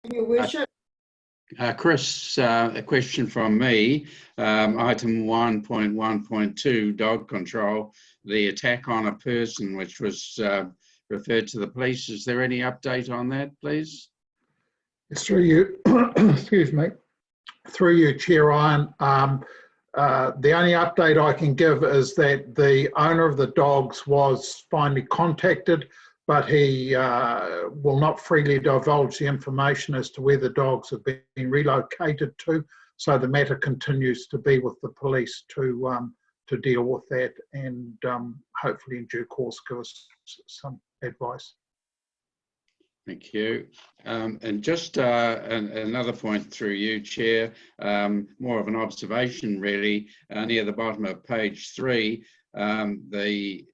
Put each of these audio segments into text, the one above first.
Your Worship. Chris, a question from me. Item 1.1.2, dog control, the attack on a person which was referred to the police. Is there any update on that, please? It's through you, excuse me, through you, Chair Ryan. The only update I can give is that the owner of the dogs was finally contacted, but he will not freely divulge the information as to where the dogs have been relocated to. So the matter continues to be with the police to deal with that, and hopefully in due course give us some advice. Thank you. And just another point through you, Chair, more of an observation really, near the bottom of page 3, the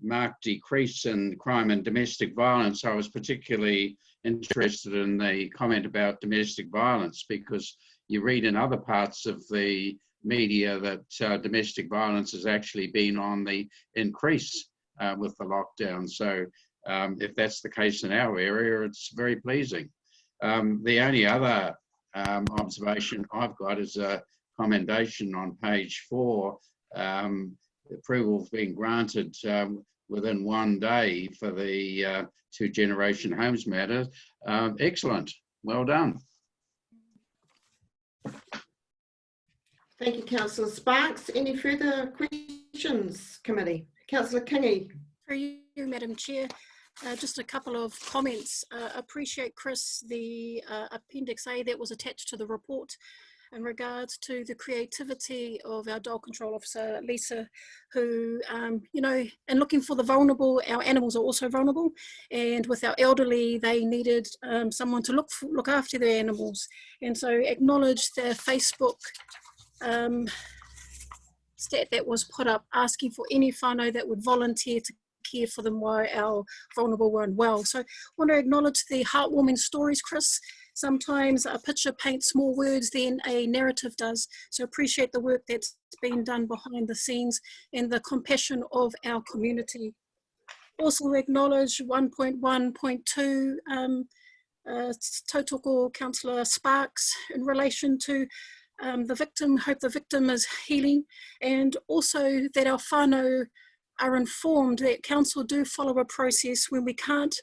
marked decrease in crime and domestic violence. I was particularly interested in the comment about domestic violence, because you read in other parts of the media that domestic violence has actually been on the increase with the lockdown. So if that's the case in our area, it's very pleasing. The only other observation I've got is a commendation on page 4. Approval being granted within 1 day for the 2 generation homes matter. Excellent, well done. Thank you, Councillor Sparks. Any further questions, committee? Councillor Kingi. For you, Madam Chair, just a couple of comments. Appreciate, Chris, the Appendix A that was attached to the report in regards to the creativity of our dog control officer, Lisa, who, you know, and looking for the vulnerable. Our animals are also vulnerable, and with our elderly, they needed someone to look after their animals. And so acknowledge the Facebook stat that was put up, asking for any whānau that would volunteer to care for them while our vulnerable were unwell. So I want to acknowledge the heartwarming stories, Chris. Sometimes a picture paints more words than a narrative does. So appreciate the work that's been done behind the scenes and the compassion of our community. Also acknowledge 1.1.2, tautoko Councillor Sparks in relation to the victim. Hope the victim is healing, and also that our whānau are informed that council do follow a process when we can't,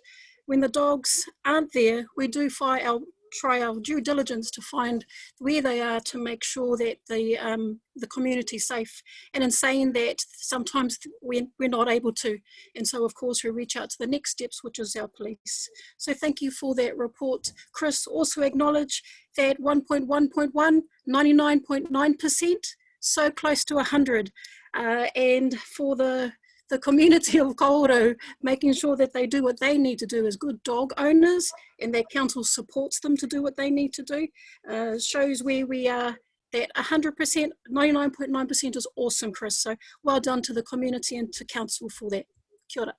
when the dogs aren't there, we do try our due diligence to find where they are to make sure that the community is safe. And in saying that, sometimes we're not able to. And so of course we reach out to the next steps, which is our police. So thank you for that report. Chris, also acknowledge that 1.1.1, 99.9%, so close to 100. And for the community of Kawerau, making sure that they do what they need to do as good dog owners, and that council supports them to do what they need to do, shows where we are. That 100%, 99.9% is awesome, Chris. So well done to the community and to council for that. Kia ora.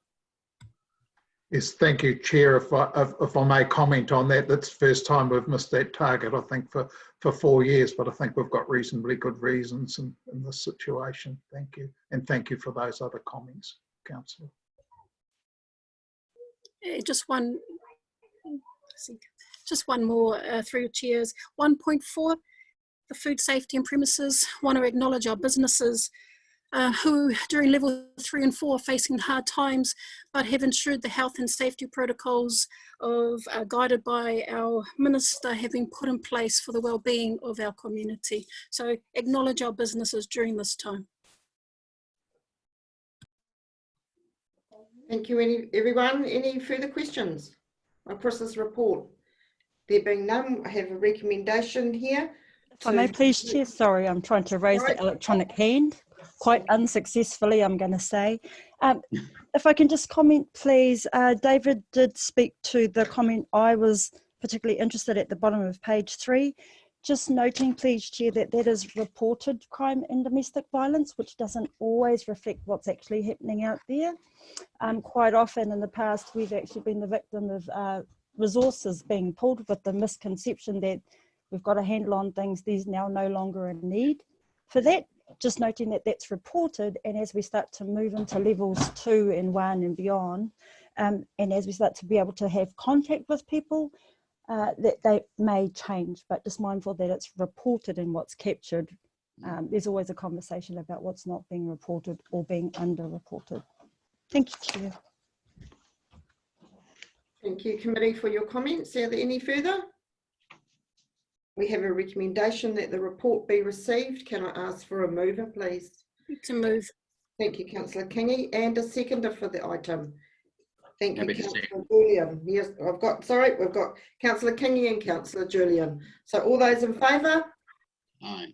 Yes, thank you, Chair. If I may comment on that, that's the first time we've missed that target, I think, for 4 years, but I think we've got reasonably good reasons in this situation. Thank you. And thank you for those other comments, Councillor. Just one more through chairs. 1.4, the food safety and premises. Want to acknowledge our businesses who during level 3 and 4 are facing hard times, but have ensured the health and safety protocols guided by our minister have been put in place for the well-being of our community. So acknowledge our businesses during this time. Thank you, everyone. Any further questions on Chris's report? There being none, I have a recommendation here. If I may please, Chair, sorry, I'm trying to raise the electronic hand, quite unsuccessfully, I'm going to say. If I can just comment, please. David did speak to the comment I was particularly interested at the bottom of page 3. Just noting, please, Chair, that is reported crime and domestic violence, which doesn't always reflect what's actually happening out there. Quite often in the past, we've actually been the victim of resources being pulled with the misconception that we've got a handle on things. There's now no longer a need for that. Just noting that that's reported, and as we start to move into levels 2 and 1 and beyond, and as we start to be able to have contact with people, that they may change, but just mindful that it's reported and what's captured. There's always a conversation about what's not being reported or being underreported. Thank you, Chair. Thank you, committee, for your comments. Are there any further? We have a recommendation that the report be received. Can I ask for a mover, please? To move. Thank you, Councillor Kingi, and a seconder for the item. Thank you, Happy to Councillor Julian. Yes, we've got Councillor Kingi and Councillor Julian. So all those in favour? Aye.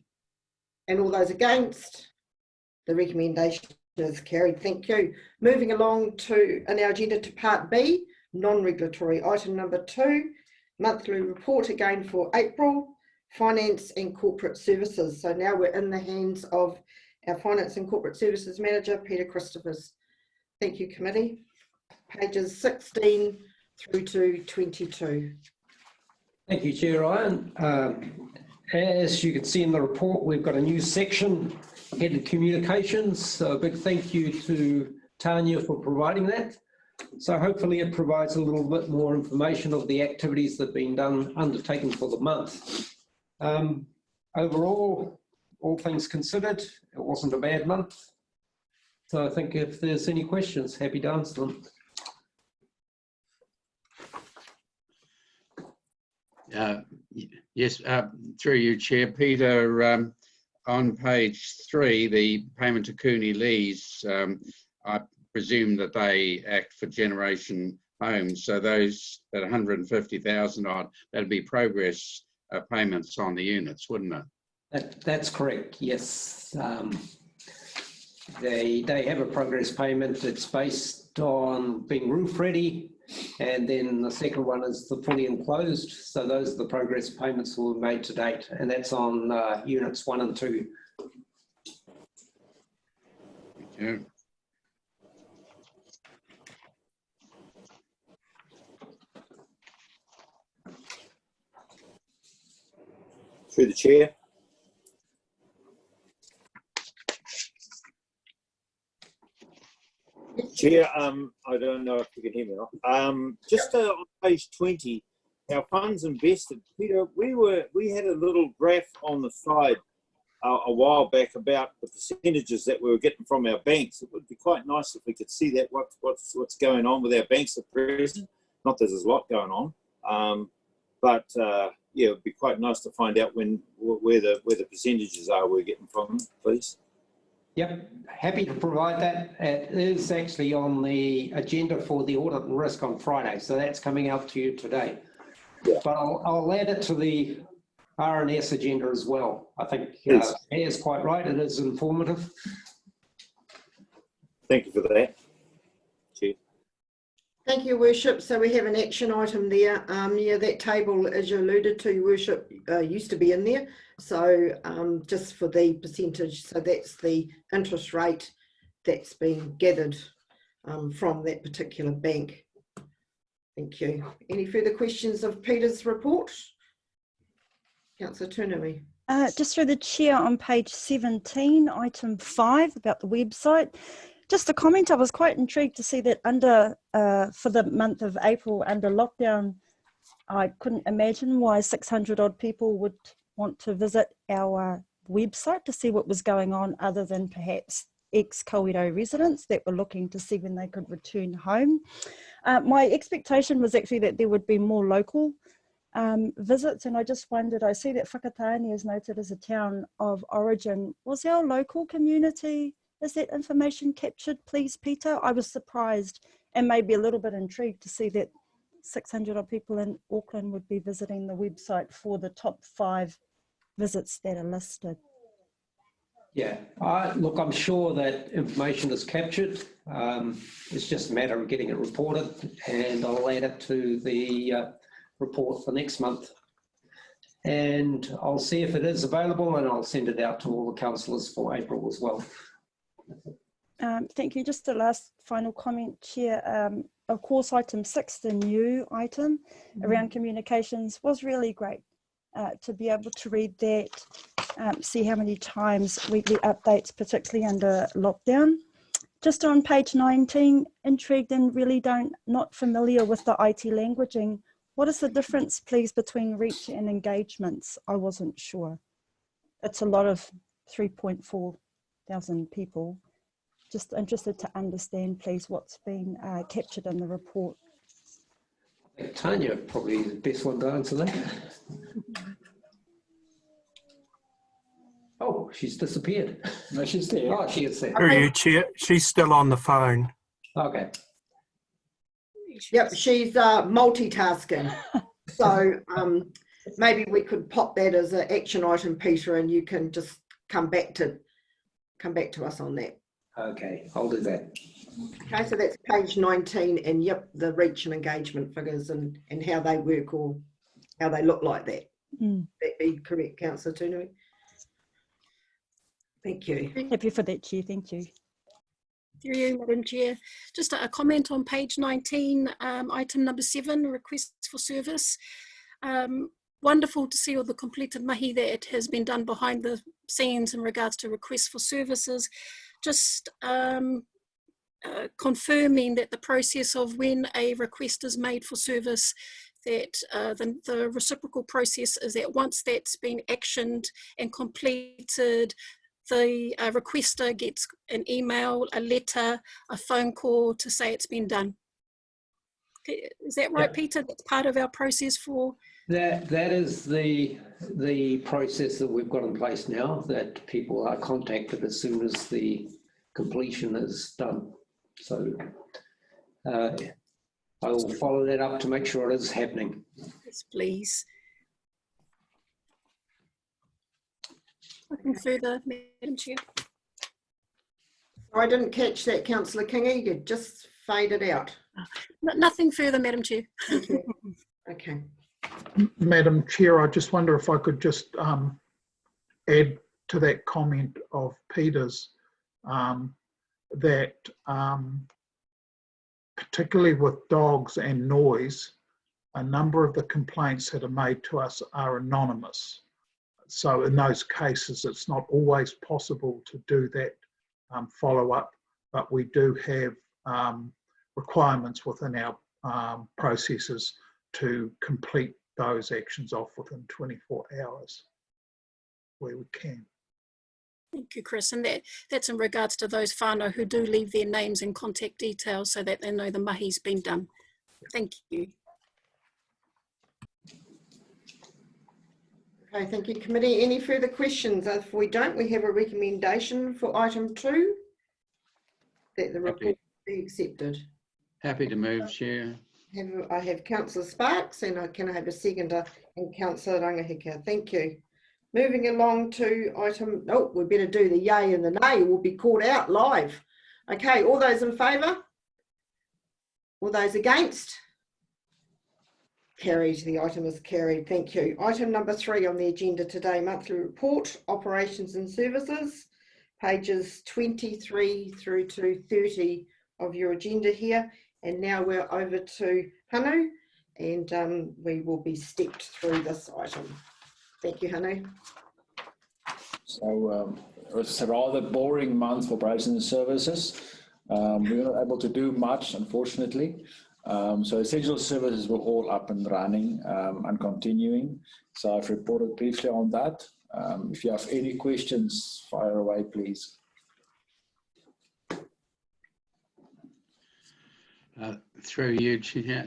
And all those against? The recommendation is carried. Thank you. Moving along in our agenda to Part B, non-regulatory item number 2, monthly report again for April, finance and corporate services. So now we're in the hands of our finance and corporate services manager, Peter Christophers. Thank you, committee. Pages 16 through to 22. Thank you, Chair Ryan. As you can see in the report, we've got a new section headed communications. So a big thank you to Tanya for providing that. So hopefully it provides a little bit more information of the activities that have been undertaken for the month. Overall, all things considered, it wasn't a bad month. So I think if there's any questions, happy to answer them. Yes, through you, Chair. Peter, on page 3, the payment to Cooney Lees, I presume that they act for Generation Homes. So those, that 150,000 odd, that'd be progress payments on the units, wouldn't it? That's correct, yes. They have a progress payment that's based on being roof ready, and then the second one is the fully enclosed. So those are the progress payments that were made to date, and that's on units 1 and 2. Thank you. Through the chair. Chair, I don't know if you can hear me or not. Just on page 20, our funds invested. Peter, we had a little graph on the side a while back about the percentages that we were getting from our banks. It would be quite nice if we could see that what's going on with our banks at present. Not that there's a lot going on, but yeah, it'd be quite nice to find out where the percentages are we're getting from them, please. Yep, happy to provide that. It is actually on the agenda for the audit and risk on Friday, so that's coming out to you today. Yeah. But I'll add it to the R&S agenda as well. I think is quite right. It is informative. Thank you for that. Cheers. Thank you, Worship. So we have an action item there. Yeah, that table, as you alluded to, Worship, used to be in there. So just for the percentage, so that's the interest rate that's been gathered from that particular bank. Thank you. Any further questions of Peter's report? Councillor Turnami. Just through the chair on page 17, item 5 about the website. Just a comment, I was quite intrigued to see that under, for the month of April, under lockdown, I couldn't imagine why 600 odd people would want to visit our website to see what was going on, other than perhaps ex-Kawerau residents that were looking to see when they could return home. My expectation was actually that there would be more local visits, and I just wondered, I see that Whakataane is noted as a town of origin. Was our local community, is that information captured, please, Peter? I was surprised and maybe a little bit intrigued to see that 600 odd people in Auckland would be visiting the website for the top 5 visits that are listed. Yeah, look, I'm sure that information is captured. It's just a matter of getting it reported, and I'll add it to the report for next month. And I'll see if it is available, and I'll send it out to all the councillors for April as well. Thank you. Just the last final comment, Chair. Of course, item 6, the new item around communications, was really great to be able to read that, see how many times weekly updates, particularly under lockdown. Just on page 19, intrigued and really not familiar with the IT languaging What is the difference, please, between reach and engagements? I wasn't sure. It's a lot of 3.4 thousand people. Just interested to understand, please, what's been captured in the report. I think Tanya probably the best one to answer that. Oh, she's disappeared. No, she's there. Oh, she is there. Through you, Chair. She's still on the phone. Okay. Yep, she's multitasking. So maybe we could pop that as an action item, Peter, and you can just come back to us on that. Okay, I'll do that. Okay, so that's page 19, and yep, the reach and engagement figures and how they work or how they look like that. That be correct, Councillor Tunui? Thank you. Happy for that, Chair. Thank you. Through you, Madam Chair. Just a comment on page 19, item number 7, requests for service. Wonderful to see all the completed mahi that has been done behind the scenes in regards to requests for services. Just confirming that the process of when a request is made for service, that the reciprocal process is that once that's been actioned and completed, the requester gets an email, a letter, a phone call to say it's been done. Is that right, Peter? That's part of our process for... That is the process that we've got in place now, that people are contacted as soon as the completion is done. So I will follow that up to make sure it is happening. Yes, please. Nothing further, Madam Chair. I didn't catch that, Councillor Kingi. You just faded out. Nothing further, Madam Chair. Okay. Madam Chair, I just wonder if I could just add to that comment of Peter's, that particularly with dogs and noise, a number of the complaints that are made to us are anonymous. So in those cases, it's not always possible to do that follow-up, but we do have requirements within our processes to complete those actions off within 24 hours where we can. Thank you, Chris. And that's in regards to those whānau who do leave their names and contact details so that they know the mahi's been done. Thank you. Okay, thank you, committee. Any further questions? If we don't, we have a recommendation for item 2, that the report be accepted. Happy to move, Chair. I have Councillor Sparks, and I have a seconder, and Councillor Rangahika. Thank you. Moving along to item, oh, we better do the yay and the nay. We'll be called out live. Okay, all those in favour? All those against? Carried. The item is carried. Thank you. Item number 3 on the agenda today, monthly report, operations and services, pages 23 through to 30 of your agenda here. And now we're over to Hanu, and we will be stepped through this item. Thank you, Hanu. So it was a rather boring month for operations and services. We were not able to do much, unfortunately. So essential services were all up and running and continuing. So I've reported briefly on that. If you have any questions, fire away, please. Through you, Chair.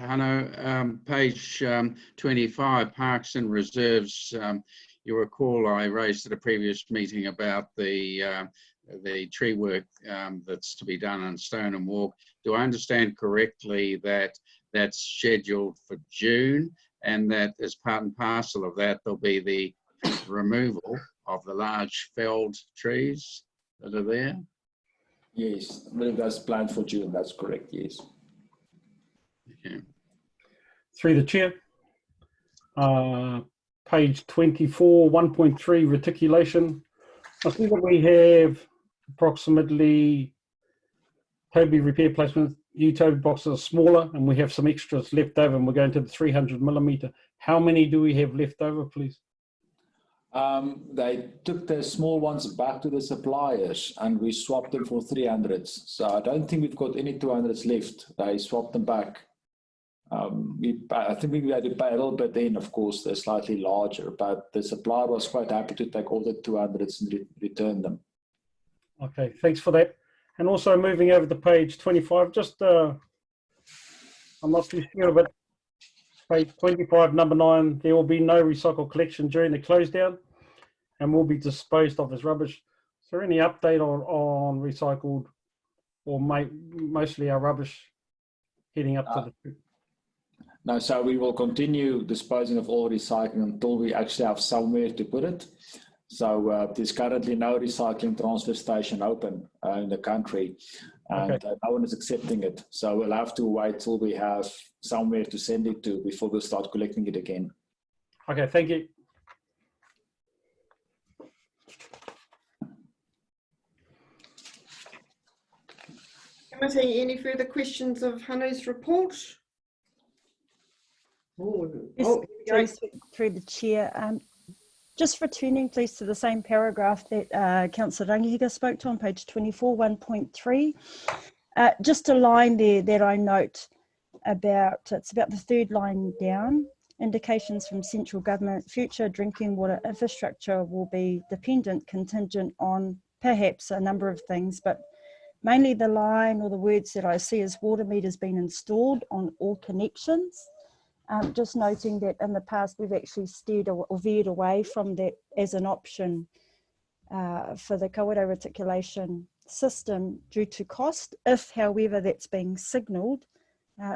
Hano, page 25, Parks and Reserves. You recall I raised at a previous meeting about the tree work that's to be done on Stone and Walk. Do I understand correctly that that's scheduled for June, and that as part and parcel of that there'll be the removal of the large felled trees that are there? Yes, I believe that's planned for June. That's correct, yes. Okay. Through the chair. Page 24, 1.3 reticulation. I see that we have approximately Toby repair placements. New Toby boxes are smaller, and we have some extras left over, and we're going to the 300mm. How many do we have left over, please? They took the small ones back to the suppliers and we swapped them for 300s. So I don't think we've got any 200s left. They swapped them back I think we had to pay a little bit in, of course, they're slightly larger, but the supplier was quite happy to take all the 200s and return them. Okay, thanks for that. And also moving over to page 25, just, I'm not too sure, but page 25, number 9, there will be no recycle collection during the close down and will be disposed of as rubbish. Is there any update on recycled or mostly our rubbish heading up to the... No, so we will continue disposing of all recycling until we actually have somewhere to put it. So there's currently no recycling transfer station open in the country, and no one is accepting it. So we'll have to wait till we have somewhere to send it to before we'll start collecting it again. Okay, thank you. Committee, any further questions of Hanu's report? Through the chair, just returning please to the same paragraph that Councillor Rangihiga spoke to on page 24, 1.3. Just a line there that I note about, it's about the third line down, indications from central government, future drinking water infrastructure will be contingent on perhaps a number of things, but mainly the line or the words that I see is water meters being installed on all connections. Just noting that in the past we've actually steered or veered away from that as an option for the Kawerau reticulation system due to cost. If, however, that's being signalled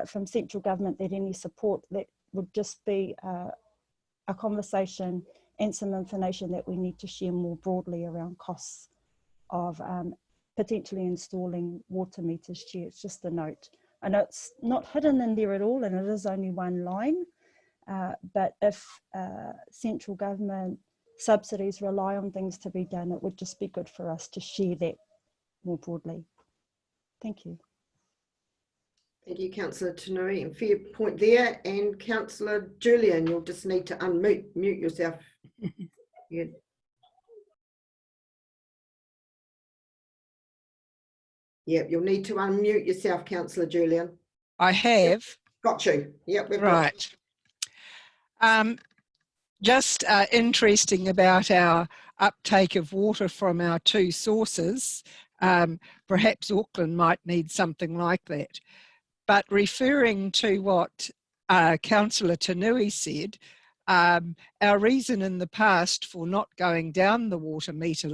from central government that any support, that would just be a conversation and some information that we need to share more broadly around costs of potentially installing water meters. Chair, it's just a note. I know it's not hidden in there at all and it is only one line, but if central government subsidies rely on things to be done, it would just be good for us to share that more broadly. Thank you. Thank you, Councillor Tanui, and fair point there. And Councillor Julian, you'll just need to mute yourself. Yeah. Yep, you'll need to unmute yourself, Councillor Julian. I have. Yep, got you. Yep, we've right. Got you. Just interesting about our uptake of water from our two sources. Perhaps Auckland might need something like that. But referring to what Councillor Tanui said, our reason in the past for not going down the water meter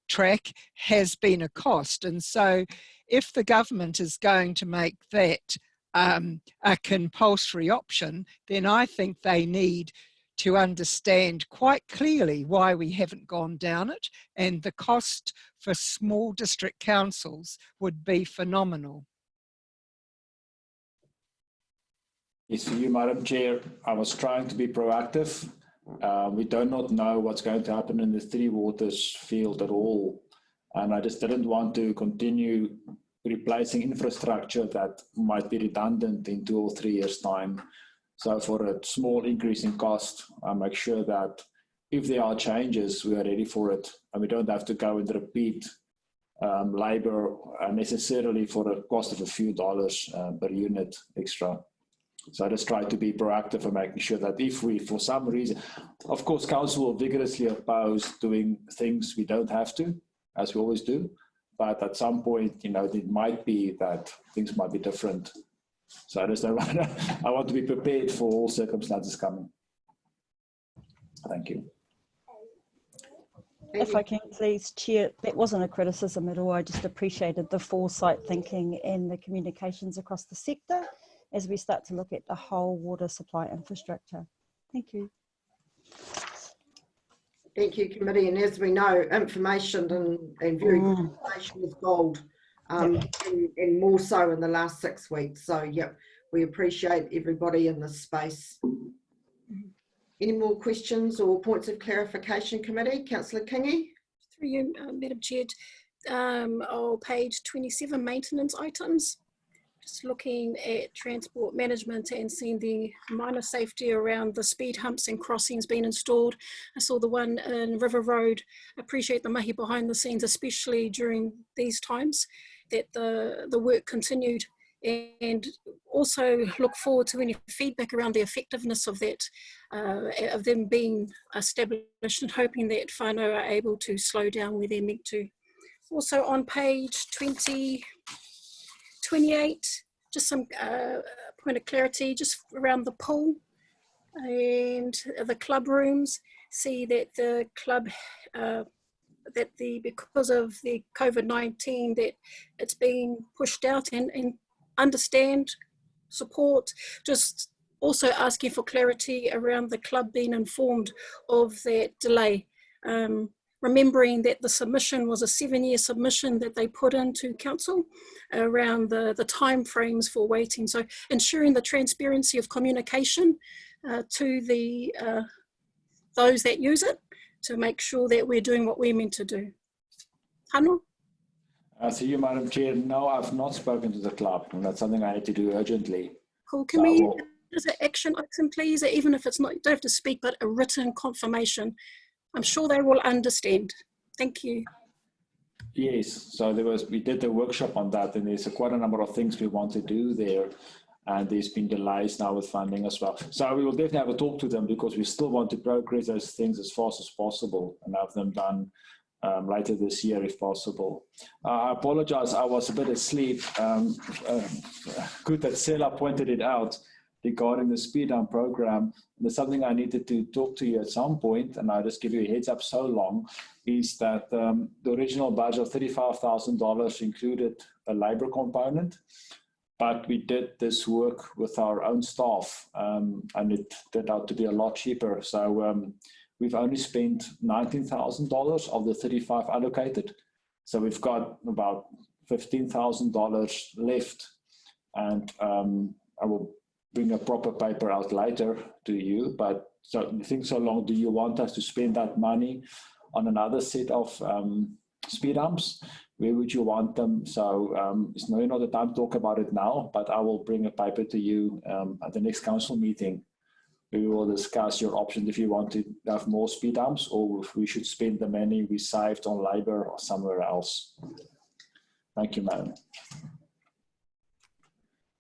track has been a cost, and so if the government is going to make that a compulsory option, then I think they need to understand quite clearly why we haven't gone down it, and the cost for small district councils would be phenomenal. Yes, for you, Madam Chair, I was trying to be proactive. We do not know what's going to happen in the Three Waters field at all. And I just didn't want to continue replacing infrastructure that might be redundant in 2 or 3 years' time. So for a small increase in cost, I make sure that if there are changes, we are ready for it. And we don't have to go and repeat labor necessarily for a cost of a few dollars per unit extra. So I just try to be proactive and making sure that if we, for some reason, of course, council will vigorously oppose doing things we don't have to, as we always do. But at some point, you know, it might be that things might be different. So I just I want to be prepared for all circumstances coming. Thank you. If I can please, Chair, that wasn't a criticism at all. I just appreciated the foresight thinking and the communications across the sector as we start to look at the whole water supply infrastructure. Thank you. Thank you, committee. And as we know, information and very good information is gold, and more so in the last 6 weeks. So, yep, we appreciate everybody in this space. Any more questions or points of clarification, committee? Councillor Kingi? Through you, Madam Chair. Page 27, maintenance items. Just looking at transport management and seeing the minor safety around the speed humps and crossings being installed. I saw the one in River Road. Appreciate the mahi behind the scenes, especially during these times, that the work continued and also look forward to any feedback around the effectiveness of that, of them being established, and hoping that whānau are able to slow down where they're meant to. Also on page 28, just some point of clarity just around the pool and the club rooms. See that the club, because of the COVID-19, that it's being pushed out, and understand, support, just also asking for clarity around the club being informed of that delay. Remembering that the submission was a 7-year submission that they put into council around the time frames for waiting. So ensuring the transparency of communication to the those that use it, to make sure that we're doing what we're meant to do. Hano? So you, Madam Chair, no, I've not spoken to the club, and that's something I need to do urgently. Cool. Can we, as an action item, please, even if it's not, you don't have to speak, but a written confirmation. I'm sure they will understand. Thank you. Yes, so we did the workshop on that, and there's quite a number of things we want to do there, and there's been delays now with funding as well. So we will definitely have a talk to them, because we still want to progress those things as fast as possible and have them done later this year if possible. I apologize, I was a bit asleep. Good that Sela pointed it out regarding the speed down program. There's something I needed to talk to you at some point, and I'll just give you a heads up so long, is that the original budget of $35,000 included a labor component, but we did this work with our own staff, and it turned out to be a lot cheaper. So we've only spent $19,000 of the 35 allocated. So we've got about $15,000 left, and I will bring a proper paper out later to you. But so think so long, do you want us to spend that money on another set of speed humps? Where would you want them? So it's not the time to talk about it now, but I will bring a paper to you at the next council meeting. We will discuss your options if you want to have more speed humps, or if we should spend the money we saved on labor or somewhere else. Thank you, Madam.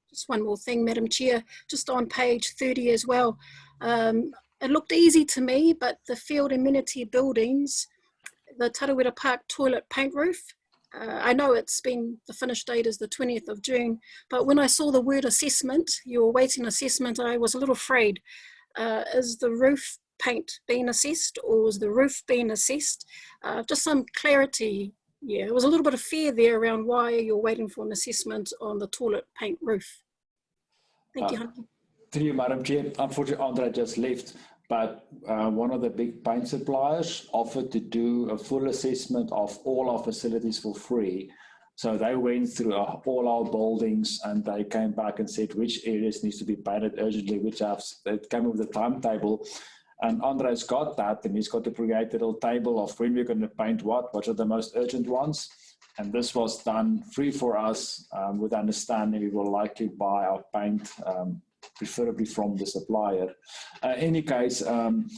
Just one more thing, Madam Chair, just on page 30 as well. It looked easy to me, but the field amenity buildings, the Tarawera Park toilet paint roof, I know it's been, the finish date is the 20th of June, but when I saw the word assessment, you were waiting assessment, I was a little afraid. Is the roof paint being assessed, or is the roof being assessed? Just some clarity. Yeah, there was a little bit of fear there around why you're waiting for an assessment on the toilet paint roof. Thank you, Hunter. Through you, Madam Chair. Unfortunately, Andre just left, but one of the big paint suppliers offered to do a full assessment of all our facilities for free. So they went through all our buildings, and they came back and said which areas needs to be painted urgently, they came up with a timetable. And Andre's got that, and he's got to create a little table of when we're going to paint what are the most urgent ones. And this was done free for us, with understanding we will likely buy our paint, preferably from the supplier. In any case,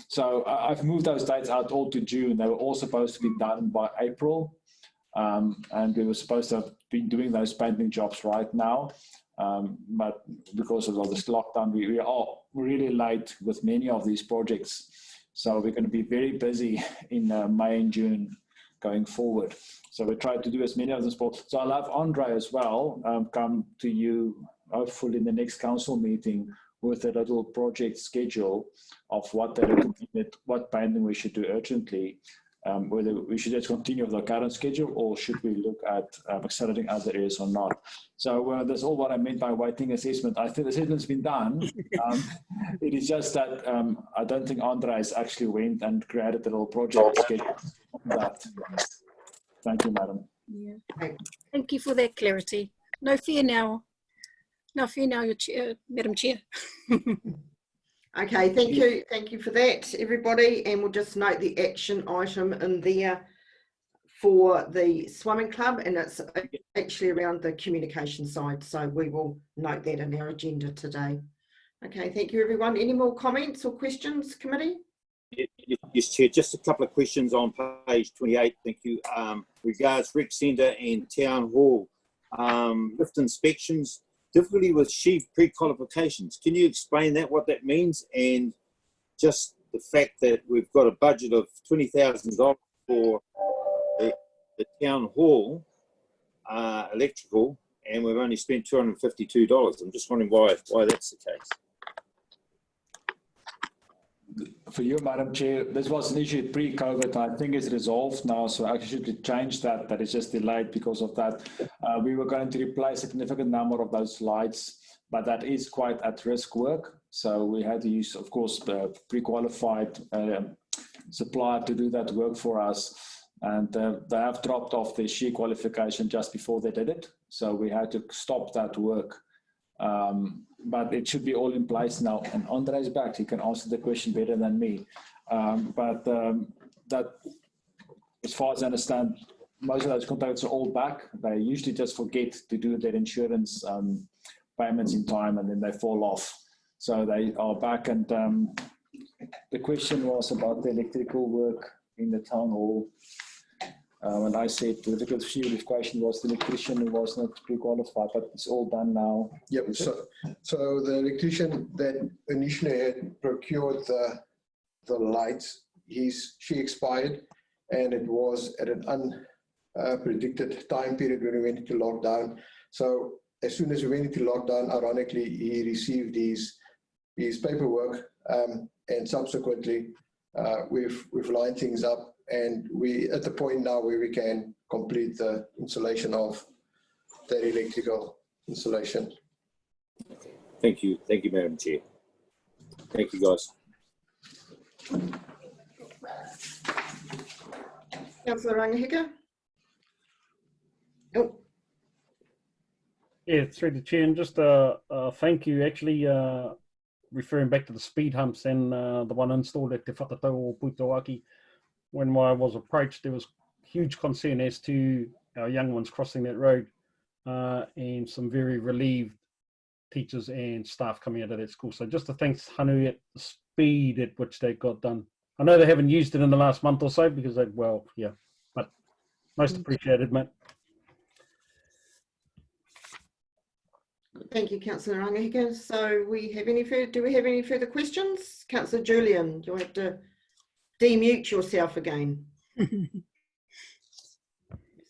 so I've moved those dates out all to June. They were all supposed to be done by April. And we were supposed to have been doing those painting jobs right now. But because of all this lockdown, we are really late with many of these projects. So we're going to be very busy in May and June going forward. So we try to do as many of them as possible. So I'll have Andre as well come to you, hopefully in the next council meeting, with a little project schedule of what painting we should do urgently. Whether we should just continue with our current schedule, or should we look at accelerating other areas or not. So that's all what I meant by waiting assessment. I think the assessment's been done. It is just that I don't think Andres actually went and created a little project schedule of that. Thank you, Madam. Yeah. Thank you for that clarity. No fear now. No fear now, Madam Chair. Okay, thank you for that, everybody, and we'll just note the action item in there for the swimming club, and it's actually around the communication side, so we will note that in our agenda today. Okay, thank you, everyone. Any more comments or questions, committee? Yes, Chair, just a couple of questions on page 28, thank you. Regards Rec Centre and Town Hall lift inspections. difficulty with sheaf pre-qualifications. Can you explain that, what that means, and just the fact that we've got a budget of $20,000 for the town hall electrical, and we've only spent $252. I'm just wondering why that's the case. For you, Madam Chair, this was an issue pre-COVID. I think it's resolved now, so I should change that. That is just delayed because of that. We were going to replace a significant number of those lights, but that is quite at-risk work. So we had to use, of course, pre-qualified supplier to do that work for us. And they have dropped off their SHE qualification just before they did it. So we had to stop that work. But it should be all in place now. And Andre's back, he can answer the question better than me. That, as far as I understand, most of those contracts are all back. They usually just forget to do their insurance payments in time, and then they fall off. So they are back. And the question was about the electrical work in the town hall. When I said the difficult question was the electrician who was not pre-qualified, but it's all done now. Yep. So the electrician that initially had procured the lights, she expired, and it was at an unpredicted time period when we went into lockdown. So as soon as we went into lockdown, ironically, he received his paperwork, and subsequently we've lined things up. And we at the point now where we can complete the installation of that electrical installation. Thank you, Madam Chair. Thank you, guys. Councillor Rangahika. Oh. Yeah, through the chair, and just thank you. Actually, referring back to the speed humps and the one installed at Te Whakatau o Putoaki. When I was approached, there was huge concern as to our young ones crossing that road, and some very relieved teachers and staff coming out of that school. So just to thank Hanu at the speed at which they got done. I know they haven't used it in the last month or so because they, well, yeah, but most appreciated, mate. Thank you, Councillor Rangahika. So do we have any further questions? Councillor Julian, you'll have to demute yourself again.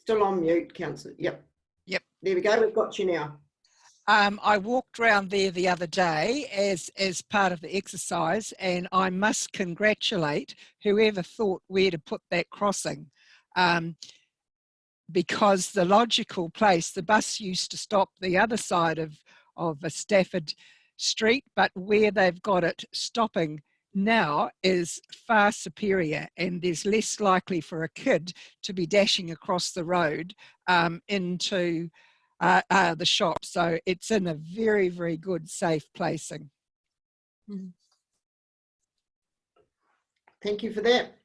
Still on mute, Councillor. Yep. There we go. We've got you now. I walked around there the other day as part of the exercise, and I must congratulate whoever thought where to put that crossing, because the logical place, the bus used to stop the other side of a Stafford Street, but where they've got it stopping now is far superior, and there's less likely for a kid to be dashing across the road into the shop. So it's in a very, very good, safe placing. Thank you for that.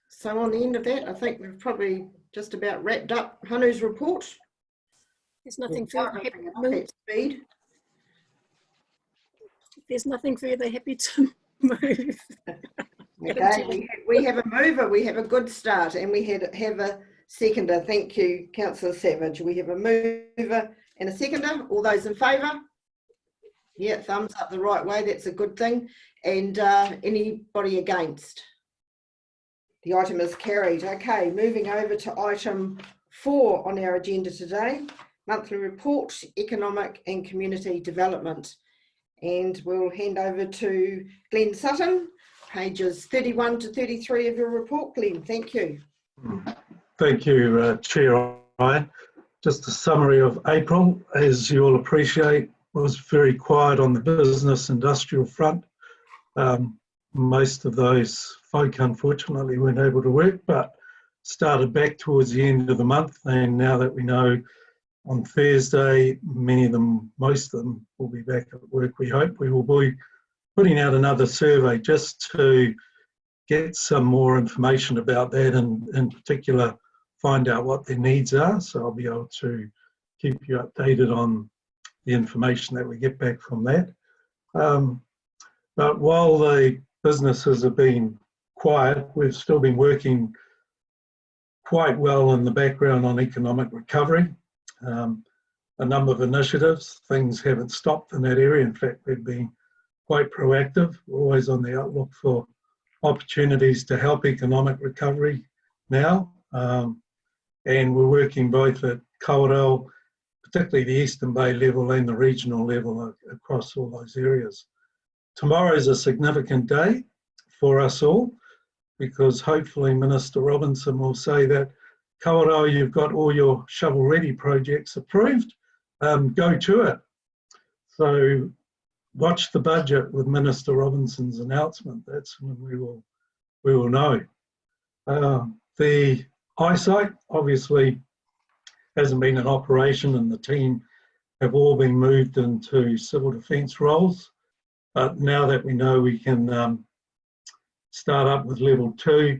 So on the end of that, I think we've probably just about wrapped up Hanu's report. There's nothing further. Speed. There's nothing further. Happy to move. Okay, we have a mover, we have a good start, and we have a seconder. Thank you, Councillor Savage. We have a mover and a seconder. All those in favour? Yeah, thumbs up the right way. That's a good thing. And anybody against? The item is carried. Okay, moving over to item 4 on our agenda today, monthly report, economic and community development. And we'll hand over to Glenn Sutton, pages 31 to 33 of your report. Glenn, thank you. Thank you, Chair Ryan. Just a summary of April, as you all appreciate, was very quiet on the business industrial front. Most of those folk unfortunately weren't able to work, but started back towards the end of the month, and now that we know on Thursday, most of them will be back at work, we hope. We will be putting out another survey just to get some more information about that, and in particular find out what their needs are. So I'll be able to keep you updated on the information that we get back from that. But while the businesses have been quiet, we've still been working quite well in the background on economic recovery. a number of initiatives. Things haven't stopped in that area. In fact, we've been quite proactive. We're always on the outlook for opportunities to help economic recovery now. And we're working both at Kawerau, particularly the Eastern Bay level and the regional level across all those areas. Tomorrow is a significant day for us all, because hopefully Minister Robinson will say that, Kawerau, you've got all your shovel-ready projects approved, go to it. So watch the budget with Minister Robinson's announcement. That's when we will know. The eyesight obviously hasn't been in operation, and the team have all been moved into civil defence roles. But now that we know we can start up with level 2,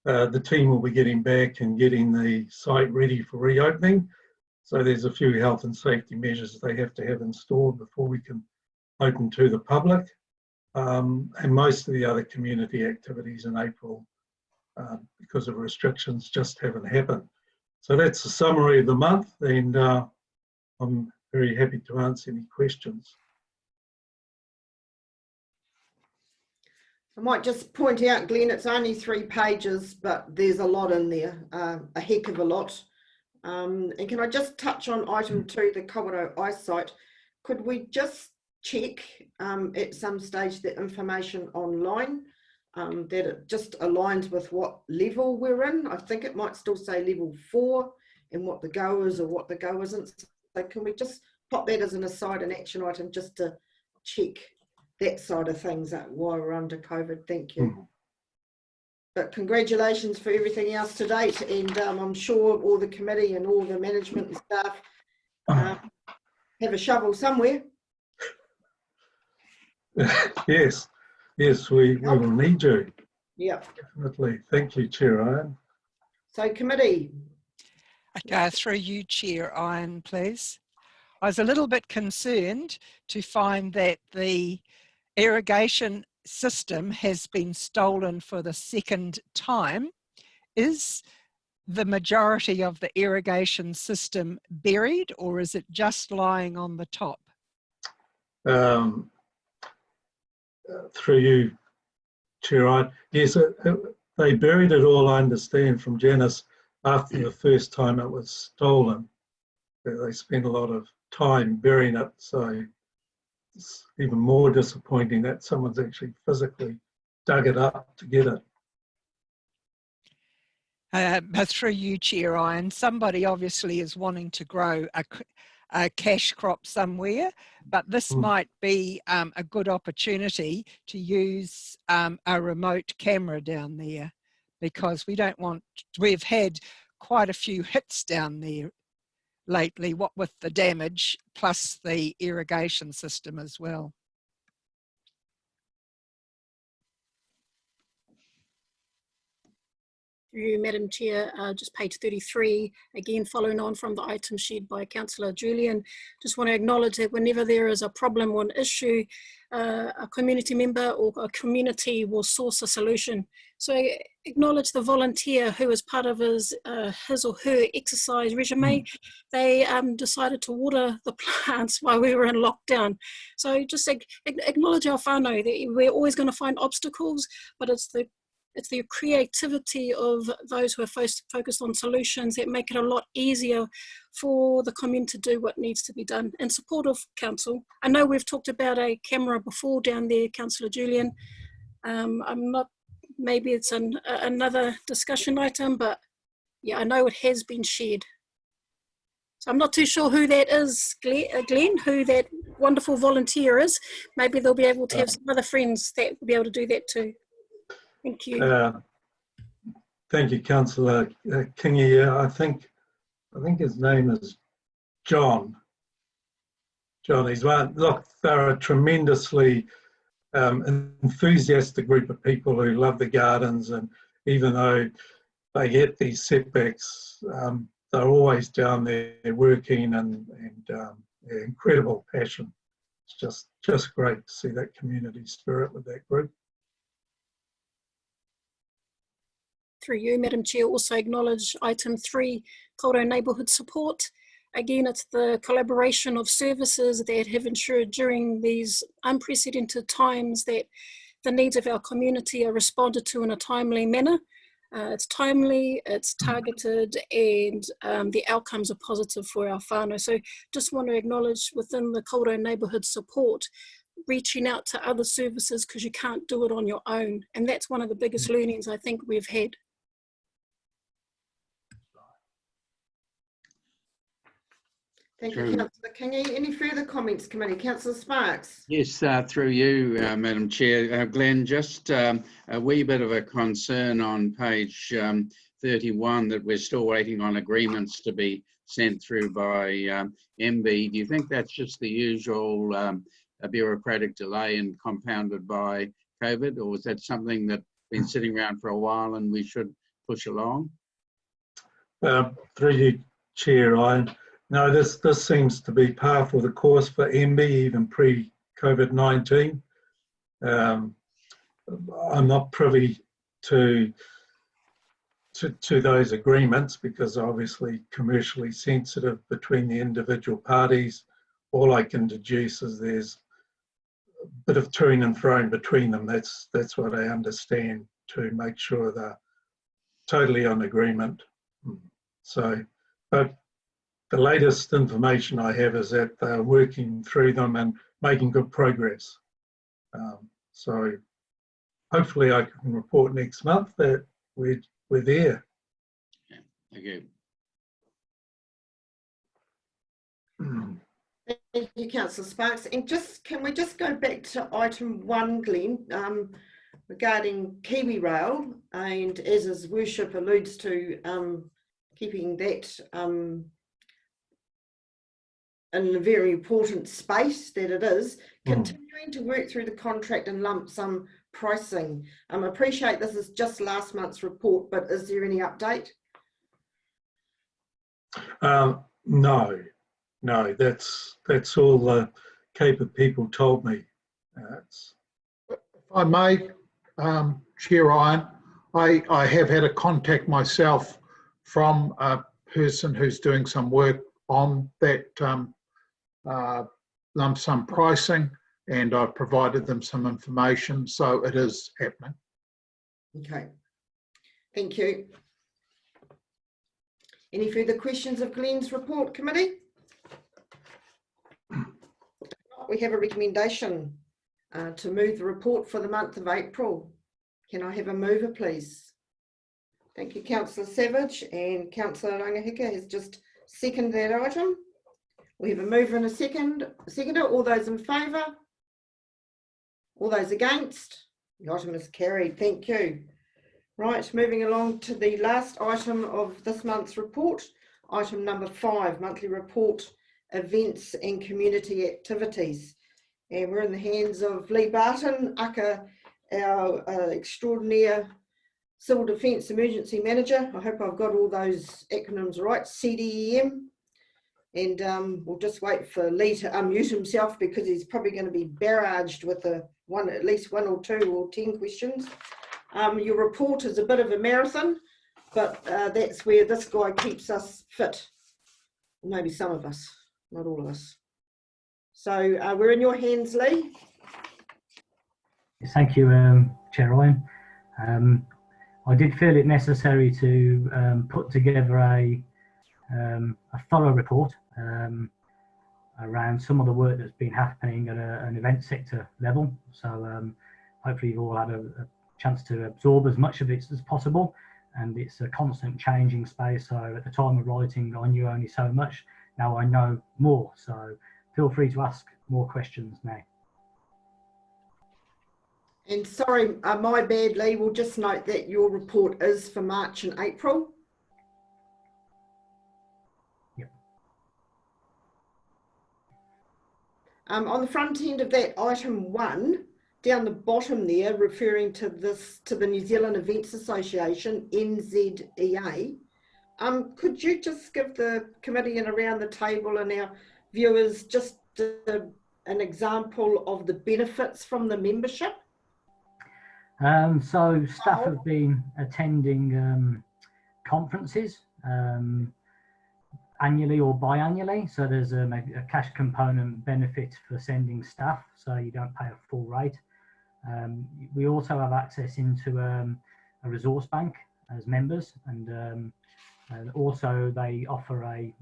the team will be getting back and getting the site ready for reopening. So there's a few health and safety measures they have to have installed before we can open to the public. And most of the other community activities in April, because of restrictions, just haven't happened. So that's the summary of the month, and I'm very happy to answer any questions. I might just point out, Glenn, it's only 3 pages, but there's a lot in there, a heck of a lot. And can I just touch on item 2, the Kawerau eyesight? Could we just check at some stage the information online, that it just aligns with what level we're in? I think it might still say level 4 and what the go is or what the go isn't. So can we just pop that as an aside, an action item, just to check that side of things while we're under COVID? Thank you. But congratulations for everything else to date, and I'm sure all the committee and all the management and staff have a shovel somewhere. Yes, we will need you. Yeah. Definitely. Thank you, Chair Iron. So committee. Through you, Chair Iron, please. I was a little bit concerned to find that the irrigation system has been stolen for the 2nd time. Is the majority of the irrigation system buried, or is it just lying on the top? Through you, Chair Iron. Yes, they buried it all, I understand, from Janice after the first time it was stolen. They spent a lot of time burying it, so it's even more disappointing that someone's actually physically dug it up to get it. Through you, Chair Iron, somebody obviously is wanting to grow a cash crop somewhere, but this might be a good opportunity to use a remote camera down there, because we've had quite a few hits down there lately, what with the damage plus the irrigation system as well. Through you, Madam Chair, just page 33, again following on from the item shared by Councillor Julian, just want to acknowledge that whenever there is a problem or an issue, a community member or a community will source a solution. So acknowledge the volunteer who, as part of his or her exercise resume, they decided to water the plants while we were in lockdown. So just acknowledge our whānau, that we're always going to find obstacles, but it's the creativity of those who are focused on solutions that make it a lot easier for the community to do what needs to be done in support of council. I know we've talked about a camera before down there, Councillor Julian. Maybe it's another discussion item, but yeah, I know it has been shared. So I'm not too sure who that is, Glenn, who that wonderful volunteer is. Maybe they'll be able to have some other friends that will be able to do that too. Thank you. Thank you, Councillor Kingi. I think his name is John. He's one. Look, they're a tremendously enthusiastic group of people who love the gardens, and even though they get these setbacks, they're always down there working, and incredible passion. It's just great to see that community spirit with that group. Through you, Madam Chair, also acknowledge item 3, Kawerau neighbourhood support. Again, it's the collaboration of services that have ensured during these unprecedented times that the needs of our community are responded to in a timely manner. It's timely, it's targeted, and the outcomes are positive for our whānau. So just want to acknowledge within the Kawerau neighbourhood support, reaching out to other services because you can't do it on your own. And that's one of the biggest learnings I think we've had. Thank you, Councillor Kingi. Any further comments, committee? Councillor Sparks. Yes, through you, Madam Chair. Glenn, just a wee bit of a concern on page 31 that we're still waiting on agreements to be sent through by MB. Do you think that's just the usual bureaucratic delay and compounded by COVID, or is that something that's been sitting around for a while and we should push along? Through you, Chair Ryan. No, this seems to be par for the course for MB, even pre-COVID-19. I'm not privy to those agreements because obviously commercially sensitive between the individual parties. All I can deduce is there's a bit of toing and froing between them. That's what I understand, to make sure they're totally on agreement. So, but the latest information I have is that they're working through them and making good progress. So hopefully I can report next month that we're there. Yeah, thank you. Thank you, Councillor Sparks. And can we just go back to item 1, Glenn, regarding Kawerau, and as his worship alludes to, keeping that in a very important space that it is, continuing to work through the contract and lump sum pricing. I appreciate this is just last month's report, but is there any update? No, that's all the Caper people told me. If I may, Chair Ryan, I have had a contact myself from a person who's doing some work on that lump sum pricing, and I've provided them some information, so it is happening. Okay, thank you. Any further questions of Glenn's report, committee? We have a recommendation to move the report for the month of April. Can I have a mover, please? Thank you, Councillor Savage, and Councillor Rangahika has just seconded that item. We have a mover and a seconder. All those in favour? All those against? The item is carried. Thank you. Right, moving along to the last item of this month's report, item number 5, monthly report, events and community activities. And we're in the hands of Lee Barton, Aka, our extraordinaire Civil Defence Emergency Manager. I hope I've got all those acronyms right, CDEM. And we'll just wait for Lee to unmute himself because he's probably going to be barraged with at least 1 or 2 or 10 questions. Your report is a bit of a marathon, but that's where this guy keeps us fit. Maybe some of us, not all of us. So we're in your hands, Lee. Thank you, Chair Ryan. I did feel it necessary to put together a thorough report around some of the work that's been happening at an event sector level. So hopefully you've all had a chance to absorb as much of it as possible, and it's a constant changing space. So at the time of writing, I knew only so much. Now I know more. So feel free to ask more questions now. And sorry, my bad, Lee. We'll just note that your report is for March and April. Yep. On the front end of that, item 1, down the bottom there, referring to the New Zealand Events Association, NZEA. Could you just give the committee and around the table and our viewers just an example of the benefits from the membership? So staff have been attending conferences, annually or biannually. So there's a cash component benefit for sending staff, so you don't pay a full rate. We also have access into a resource bank as members, and also they offer a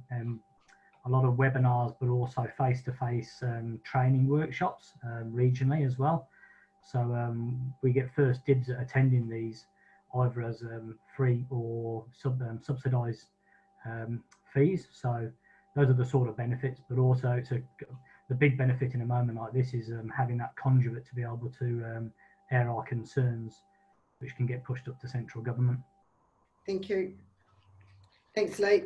lot of webinars, but also face-to-face training workshops regionally as well. So we get first dibs at attending these, either as free or subsidised fees. So those are the sort of benefits, but also the big benefit in a moment like this is having that conduit to be able to air our concerns, which can get pushed up to central government. Thank you. Thanks, Lee.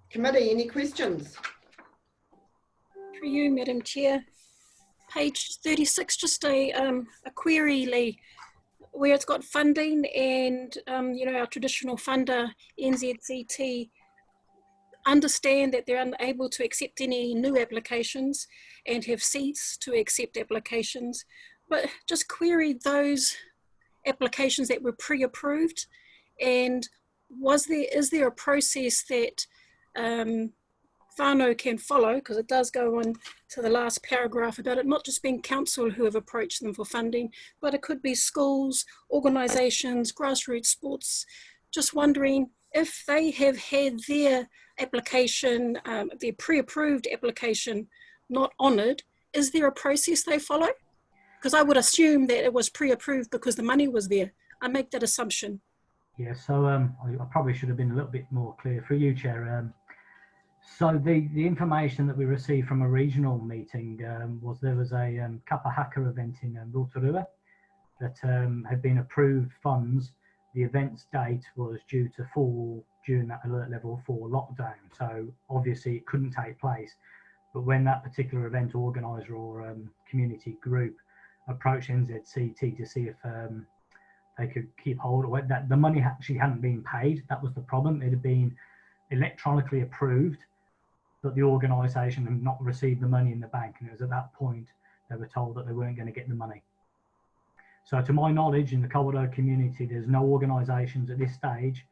Committee, any questions? For you, Madam Chair. Page 36, just a query, Lee, where it's got funding and, you know, our traditional funder, NZCT, understand that they're unable to accept any new applications and have ceased to accept applications, but just query those applications that were pre-approved, and is there a process that whānau can follow, because it does go on to the last paragraph about it not just being council who have approached them for funding, but it could be schools, organisations, grassroots sports. Just wondering if they have had their application, their pre-approved application not honoured, is there a process they follow? Because I would assume that it was pre-approved because the money was there. I make that assumption. Yeah, so I probably should have been a little bit more clear for you, Chair. So the information that we received from a regional meeting was there was a Kappa Hacker event in Rotorua that had been approved funds. The event's date was due to fall during that alert level 4 lockdown. So obviously it couldn't take place. But when that particular event organiser or community group approached NZCT to see if they could keep hold of it, that the money actually hadn't been paid. That was the problem. It had been electronically approved, but the organisation had not received the money in the bank, and it was at that point they were told that they weren't going to get the money. So to my knowledge, in the Kawerau community, there's no organisations at this stage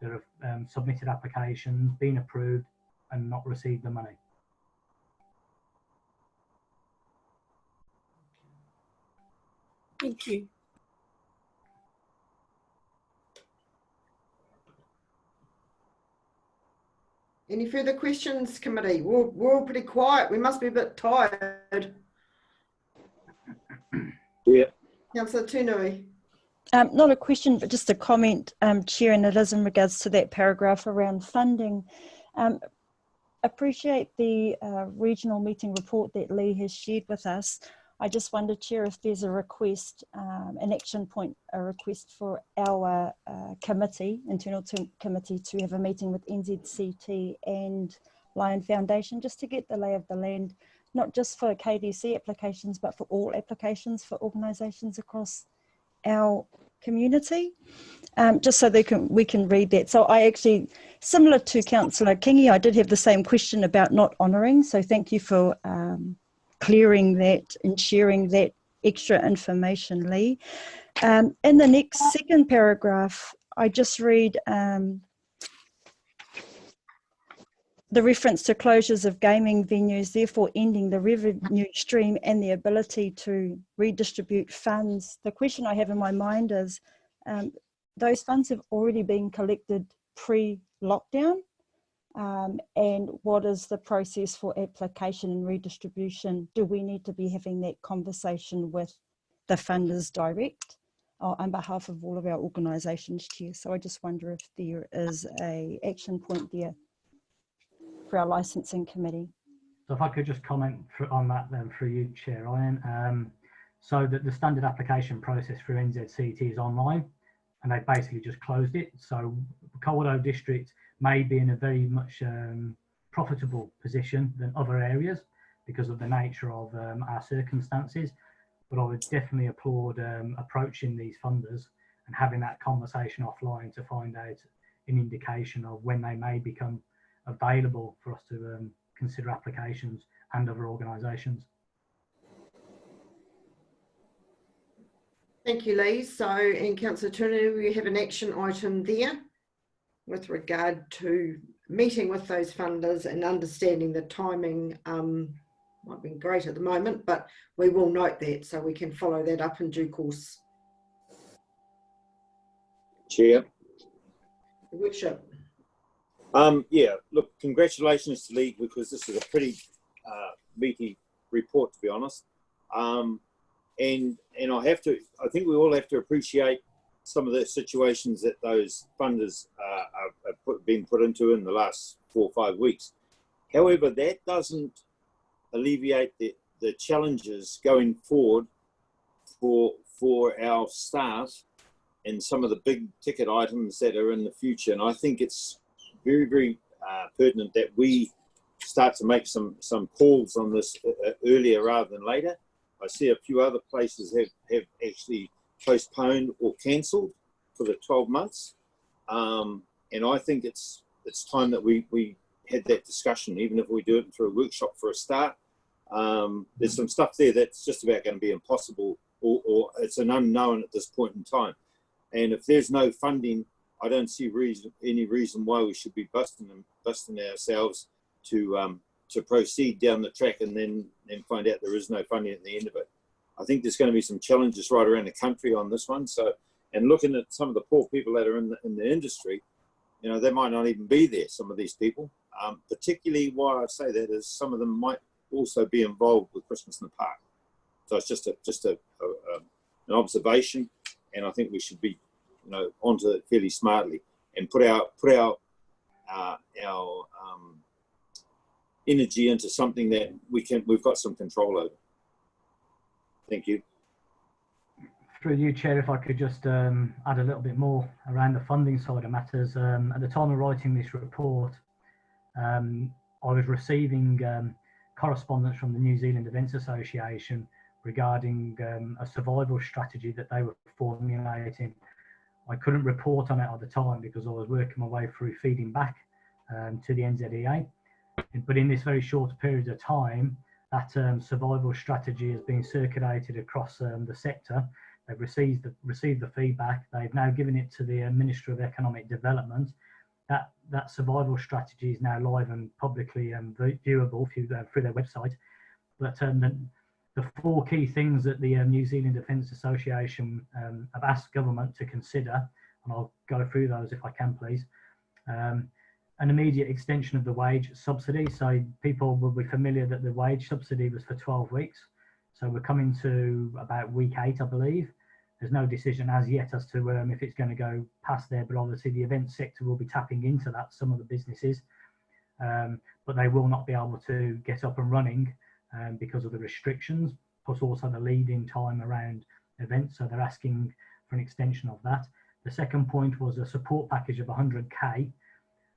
that have submitted applications, been approved, and not received the money. Thank you. Any further questions, committee? We're all pretty quiet. We must be a bit tired. Yeah. Councillor Tunui. Not a question, but just a comment, Chair, and it is in regards to that paragraph around funding. Appreciate the regional meeting report that Lee has shared with us. I just wonder, Chair, if there's a request, an action point, a request for our committee, internal committee, to have a meeting with NZCT and Lion Foundation, just to get the lay of the land, not just for KDC applications, but for all applications for organisations across our community, just so we can read that. So I actually, similar to Councillor Kingi, I did have the same question about not honouring, so thank you for clearing that and sharing that extra information, Lee. In the next second paragraph, I just read the reference to closures of gaming venues, therefore ending the revenue stream and the ability to redistribute funds. The question I have in my mind is, those funds have already been collected pre-lockdown, and what is the process for application and redistribution? Do we need to be having that conversation with the funders direct on behalf of all of our organisations, Chair? So I just wonder if there is an action point there for our licensing committee. So if I could just comment on that then through you, Chair Ryan. So that the standard application process for NZCT is online, and they basically just closed it. So Kawerau district may be in a very much profitable position than other areas because of the nature of our circumstances. But I would definitely applaud approaching these funders and having that conversation offline to find out an indication of when they may become available for us to consider applications and other organisations. Thank you, Lee. So, and Councillor Turner, we have an action item there. with regard to meeting with those funders and understanding the timing. Might be great at the moment, but we will note that so we can follow that up in due course. Chair. Worship. Yeah, look, congratulations to Lee, because this is a pretty meaty report, to be honest. And I think we all have to appreciate some of the situations that those funders have been put into in the last 4 or 5 weeks. However, that doesn't alleviate the challenges going forward for our staff and some of the big ticket items that are in the future. And I think it's very, very pertinent that we start to make some calls on this earlier rather than later. I see a few other places have actually postponed or cancelled for the 12 months. And I think it's time that we had that discussion, even if we do it through a workshop for a start. There's some stuff there that's just about going to be impossible, or it's an unknown at this point in time. And if there's no funding, I don't see any reason why we should be busting ourselves to proceed down the track and then find out there is no funding at the end of it. I think there's going to be some challenges right around the country on this one. So, and looking at some of the poor people that are in the industry, you know, they might not even be there, some of these people. Particularly why I say that is some of them might also be involved with Christmas in the Park. So it's just an observation, and I think we should be, you know, onto it fairly smartly and put our energy into something that we've got some control over. Thank you. Through you, Chair, if I could just add a little bit more around the funding side of matters. At the time of writing this report, I was receiving correspondence from the New Zealand Events Association regarding a survival strategy that they were formulating. I couldn't report on it at the time because I was working my way through feeding back to the NZEA. But in this very short period of time, that survival strategy has been circulated across the sector. They've received the feedback. They've now given it to the Minister of Economic Development. That survival strategy is now live and publicly viewable through their website. But the 4 key things that the New Zealand Defence Association have asked government to consider, and I'll go through those if I can, please. An immediate extension of the wage subsidy. So people will be familiar that the wage subsidy was for 12 weeks. So we're coming to about week 8, I believe. There's no decision as yet as to if it's going to go past there, but obviously the event sector will be tapping into that, some of the businesses, but they will not be able to get up and running because of the restrictions, plus also the lead-in time around events. So they're asking for an extension of that. The second point was a support package of 100k,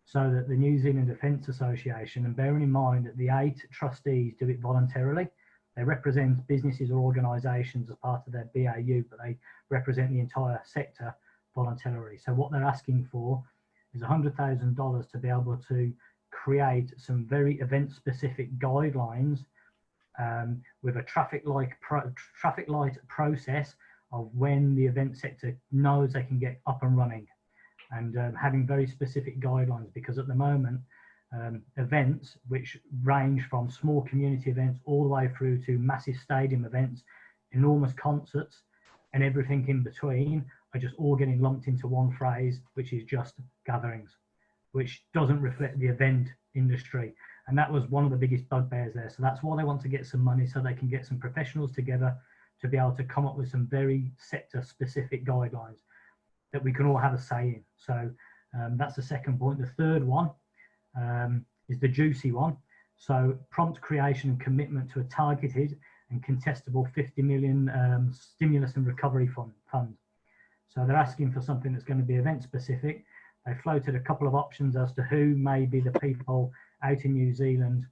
so that the New Zealand Defence Association, and bearing in mind that the 8 trustees do it voluntarily, they represent businesses or organisations as part of their BAU, but they represent the entire sector voluntarily. So what they're asking for is $100,000 to be able to create some very event-specific guidelines with a traffic light process of when the event sector knows they can get up and running, and having very specific guidelines, because at the moment events which range from small community events all the way through to massive stadium events, enormous concerts and everything in between are just all getting lumped into one phrase, which is just gatherings, which doesn't reflect the event industry. And that was one of the biggest bugbears there. So that's why they want to get some money, so they can get some professionals together to be able to come up with some very sector specific guidelines that we can all have a say in. So that's the second point. The third one is the juicy one. So prompt creation and commitment to a targeted and contestable 50 million stimulus and recovery fund. So they're asking for something that's going to be event specific. They floated a couple of options as to who may be the people out in New Zealand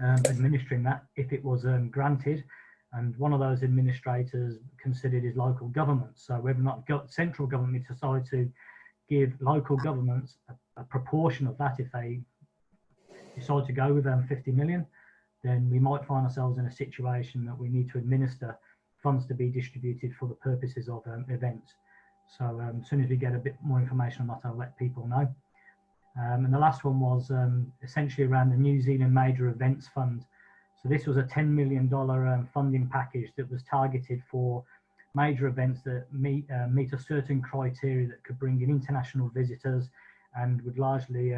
administering that if it was granted. And one of those administrators considered is local governments. So whether or not central government decide to give local governments a proportion of that, if they decide to go with 50 million, then we might find ourselves in a situation that we need to administer funds to be distributed for the purposes of events. So as soon as we get a bit more information on that, I'll let people know. And the last one was essentially around the New Zealand Major Events Fund. So this was a $10 million funding package that was targeted for major events that meet a certain criteria that could bring in international visitors and would largely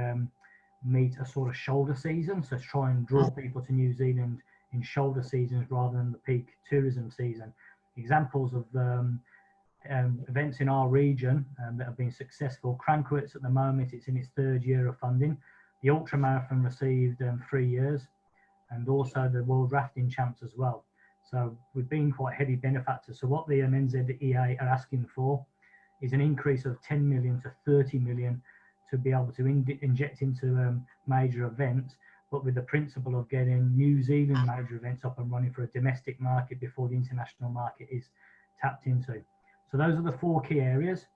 meet a sort of shoulder season. So try and draw people to New Zealand in shoulder seasons rather than the peak tourism season. Examples of events in our region that have been successful: Crankwitz at the moment, it's in its 3rd year of funding. The Ultra Marathon received 3 years, and also the World Rafting Champs as well. So we've been quite heavy benefactors. So what the NZEA are asking for is an increase of 10 million to 30 million to be able to inject into major events, but with the principle of getting New Zealand major events up and running for a domestic market before the international market is tapped into. So those are the 4 key areas.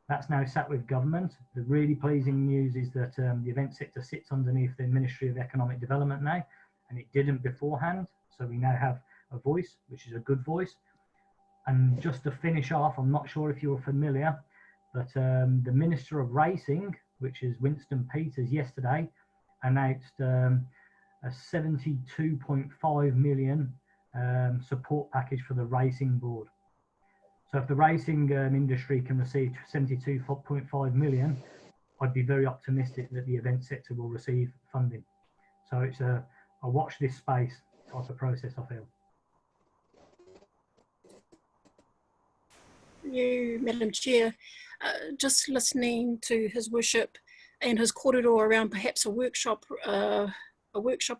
That's now sat with government. The really pleasing news is that the event sector sits underneath the Ministry of Economic Development now, and it didn't beforehand. So we now have a voice, which is a good voice. And just to finish off, I'm not sure if you're familiar, but the Minister of Racing, which is Winston Peters, yesterday announced a 72.5 million support package for the racing board. So if the racing industry can receive 72.5 million, I'd be very optimistic that the event sector will receive funding. So it's a watch this space type of process, I feel. You, Madam Chair, just listening to His Worship and his korero around perhaps a workshop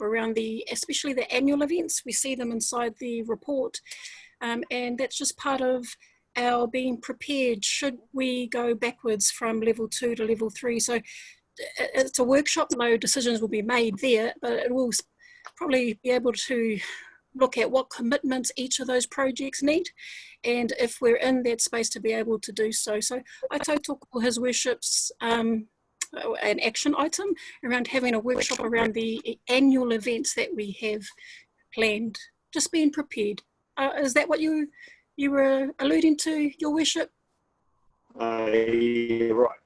around especially the annual events. We see them inside the report, and that's just part of our being prepared should we go backwards from level 2 to level 3. So it's a workshop, no decisions will be made there, but it will probably be able to look at what commitments each of those projects need, and if we're in that space to be able to do so. So I total call His Worship's an action item around having a workshop around the annual events that we have planned, just being prepared. Is that what you were alluding to, Your Worship? Yeah, right.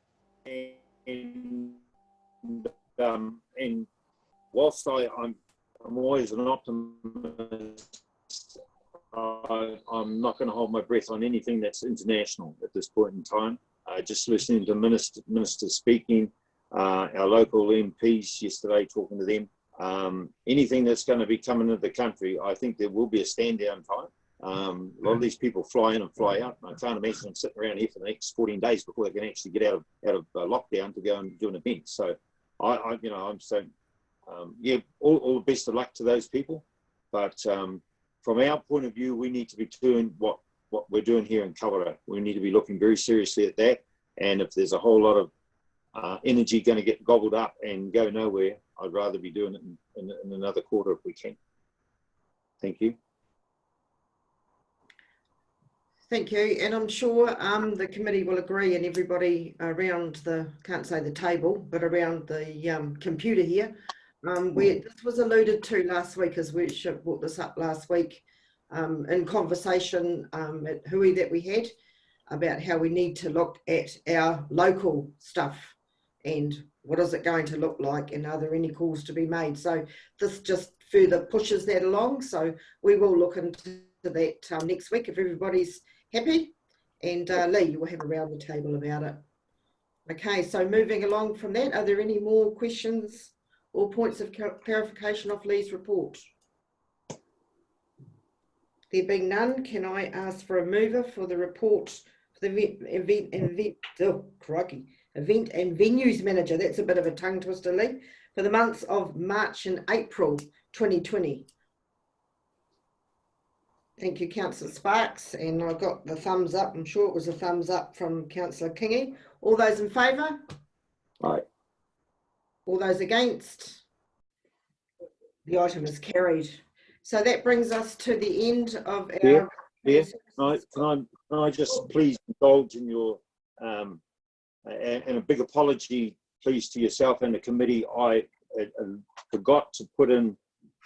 And whilst I'm always an optimist, I'm not going to hold my breath on anything that's international at this point in time. Just listening to ministers speaking, our local MPs yesterday, talking to them, anything that's going to be coming into the country, I think there will be a stand down time. A lot of these people fly in and fly out, and I can't imagine them sitting around here for the next 14 days before they can actually get out of lockdown to go and do an event. So I'm saying, yeah, all the best of luck to those people. But from our point of view, we need to be doing what we're doing here in Kawerau. We need to be looking very seriously at that. And if there's a whole lot of energy going to get gobbled up and go nowhere, I'd rather be doing it in another quarter if we can. Thank you. Thank you, and I'm sure the committee will agree, and everybody around can't say the table, but around the computer here. This was alluded to last week, as Worship brought this up last week in conversation at Hui that we had about how we need to look at our local stuff and what is it going to look like, and are there any calls to be made. So this just further pushes that along. So we will look into that next week if everybody's happy, and Lee, you will have a round the table about it. Okay, so moving along from that, are there any more questions or points of clarification of Lee's report? There being none, can I ask for a mover for the report for the event and venues manager? That's a bit of a tongue twister, Lee, for the months of March and April 2020. Thank you, Councillor Sparks, and I got the thumbs up. I'm sure it was a thumbs up from Councillor Kingi. All those in favour? Aye. All those against? The item is carried. So that brings us to the end of our... Can I just please indulge in your, and a big apology, please, to yourself and the committee. I forgot to put in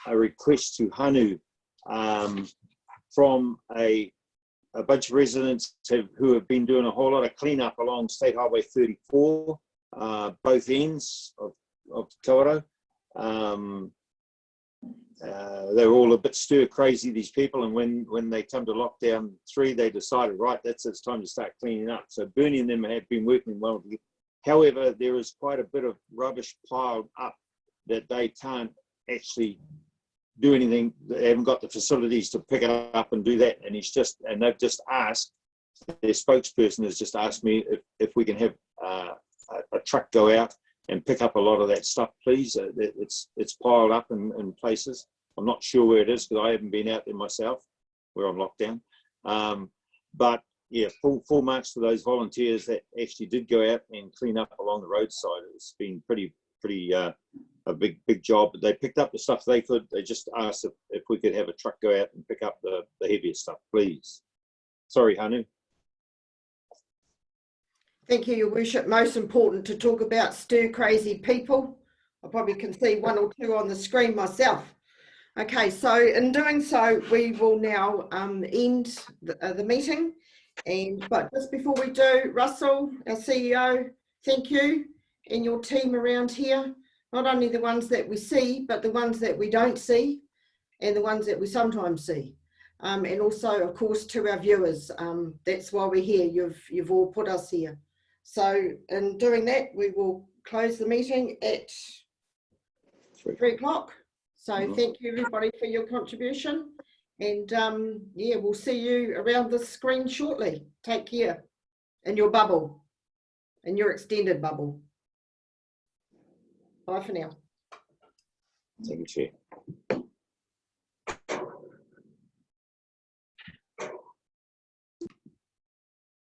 a request to Hanu from a bunch of residents who have been doing a whole lot of cleanup along State Highway 34. both ends of Kawerau. They were all a bit stir crazy, these people, and when they come to lockdown 3, they decided, right, it's time to start cleaning up. So Bernie and them have been working well. However, there is quite a bit of rubbish piled up that they can't actually do anything. They haven't got the facilities to pick it up and do that. And they've just asked, their spokesperson has just asked me if we can have a truck go out and pick up a lot of that stuff, please. It's piled up in places. I'm not sure where it is because I haven't been out there myself. We're on lockdown. But yeah, full marks to those volunteers that actually did go out and clean up along the roadside. It's been pretty a big job. But they picked up the stuff they could. They just asked if we could have a truck go out and pick up the heavier stuff, please. Sorry, Hanu. Thank you, Your Worship. Most important to talk about stir crazy people. I probably can see 1 or 2 on the screen myself. Okay, so in doing so, we will now end the meeting. But just before we do, Russell, our CEO, thank you and your team around here. Not only the ones that we see, but the ones that we don't see and the ones that we sometimes see. And also, of course, to our viewers. That's why we're here. You've all put us here. So in doing that, we will close the meeting at 3 o'clock. So thank you everybody for your contribution. And yeah, we'll see you around the screen shortly. Take care in your bubble, in your extended bubble. Bye for now. Thank you, Chair.